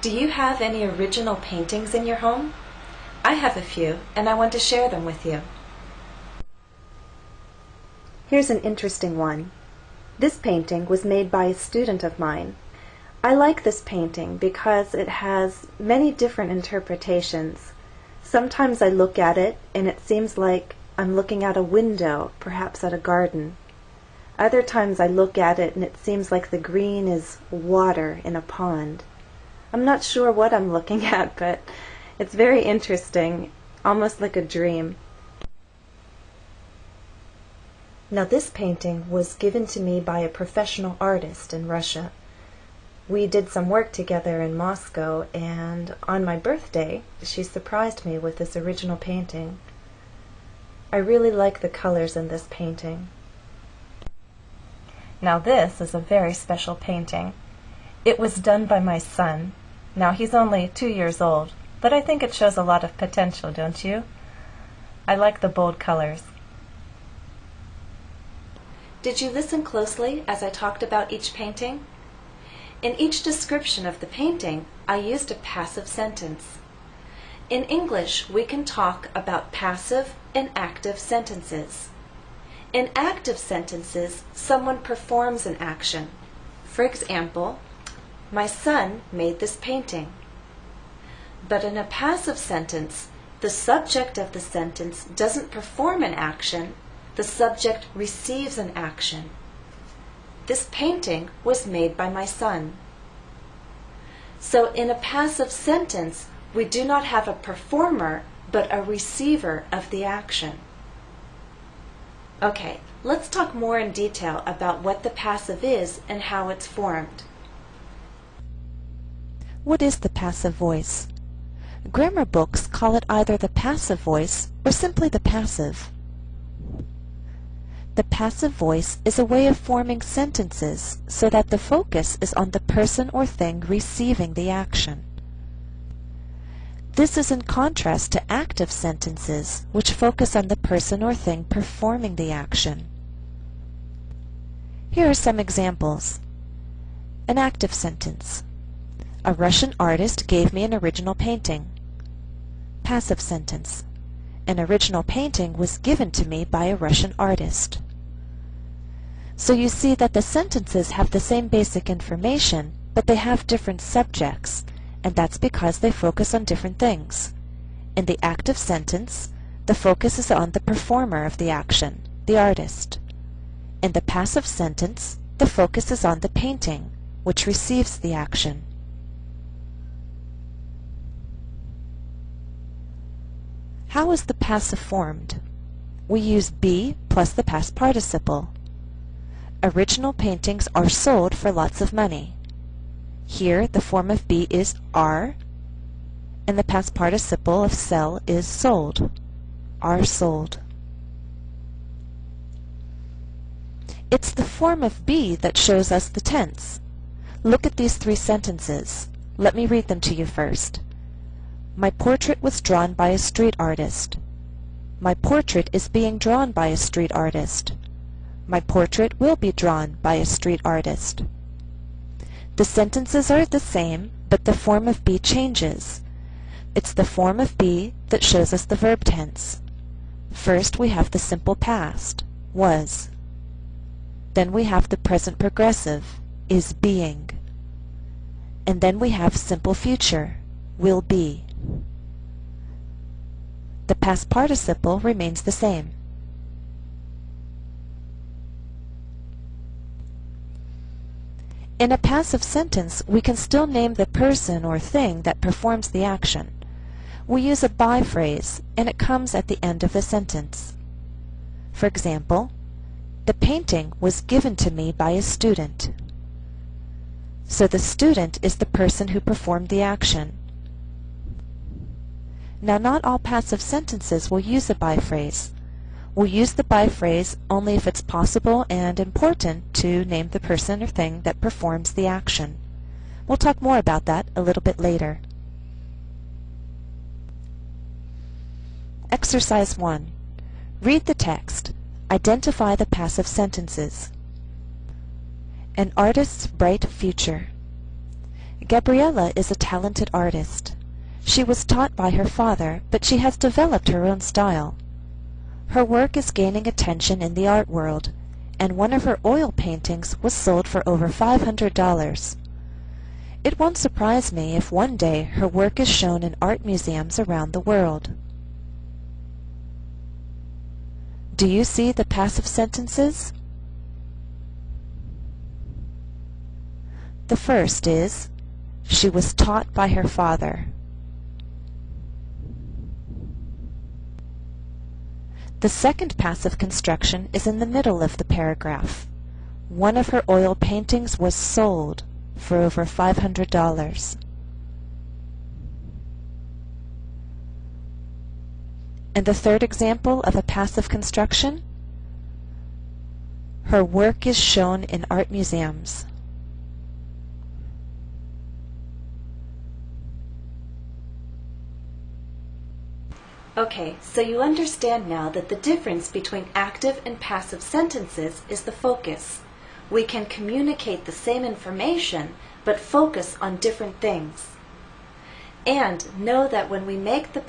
Do you have any original paintings in your home? I have a few, and I want to share them with you. Here's an interesting one. This painting was made by a student of mine. I like this painting because it has many different interpretations. Sometimes I look at it and it seems like I'm looking out a window, perhaps at a garden. Other times I look at it and it seems like the green is water in a pond. I'm not sure what I'm looking at, but it's very interesting, almost like a dream. Now this painting was given to me by a professional artist in Russia. We did some work together in Moscow, and on my birthday, she surprised me with this original painting. I really like the colors in this painting. Now this is a very special painting. It was done by my son. Now he's only 2 years old, but I think it shows a lot of potential, don't you? I like the bold colors. Did you listen closely as I talked about each painting? In each description of the painting, I used a passive sentence. In English, we can talk about passive and active sentences. In active sentences, someone performs an action. For example, my son made this painting. But in a passive sentence, the subject of the sentence doesn't perform an action, the subject receives an action. This painting was made by my son. So in a passive sentence, we do not have a performer, but a receiver of the action. Okay, let's talk more in detail about what the passive is and how it's formed. What is the passive voice? Grammar books call it either the passive voice or simply the passive. The passive voice is a way of forming sentences so that the focus is on the person or thing receiving the action. This is in contrast to active sentences, which focus on the person or thing performing the action. Here are some examples. An active sentence. A Russian artist gave me an original painting. Passive sentence. An original painting was given to me by a Russian artist. So you see that the sentences have the same basic information, but they have different subjects, and that's because they focus on different things. In the active sentence, the focus is on the performer of the action, the artist. In the passive sentence, the focus is on the painting, which receives the action. How is the passive formed? We use be plus the past participle. Original paintings are sold for lots of money. Here, the form of be is are, and the past participle of sell is sold. Are sold. It's the form of be that shows us the tense. Look at these three sentences. Let me read them to you first. My portrait was drawn by a street artist. My portrait is being drawn by a street artist. My portrait will be drawn by a street artist. The sentences are the same, but the form of be changes. It's the form of be that shows us the verb tense. First we have the simple past, was. Then we have the present progressive, is being. And then we have simple future, will be. The past participle remains the same. In a passive sentence, we can still name the person or thing that performs the action. We use a by phrase, and it comes at the end of the sentence. For example, the painting was given to me by a student. So the student is the person who performed the action. Now, not all passive sentences will use a by phrase. We'll use the by phrase only if it's possible and important to name the person or thing that performs the action. We'll talk more about that a little bit later. Exercise 1. Read the text. Identify the passive sentences. An artist's bright future. Gabriella is a talented artist. She was taught by her father, but she has developed her own style. Her work is gaining attention in the art world, and one of her oil paintings was sold for over $500. It won't surprise me if one day her work is shown in art museums around the world. Do you see the passive sentences? The first is, she was taught by her father. The second passive construction is in the middle of the paragraph. One of her oil paintings was sold for over $500. And the third example of a passive construction, her work is shown in art museums. Okay, so you understand now that the difference between active and passive sentences is the focus. We can communicate the same information, but focus on different things. And know that when we make the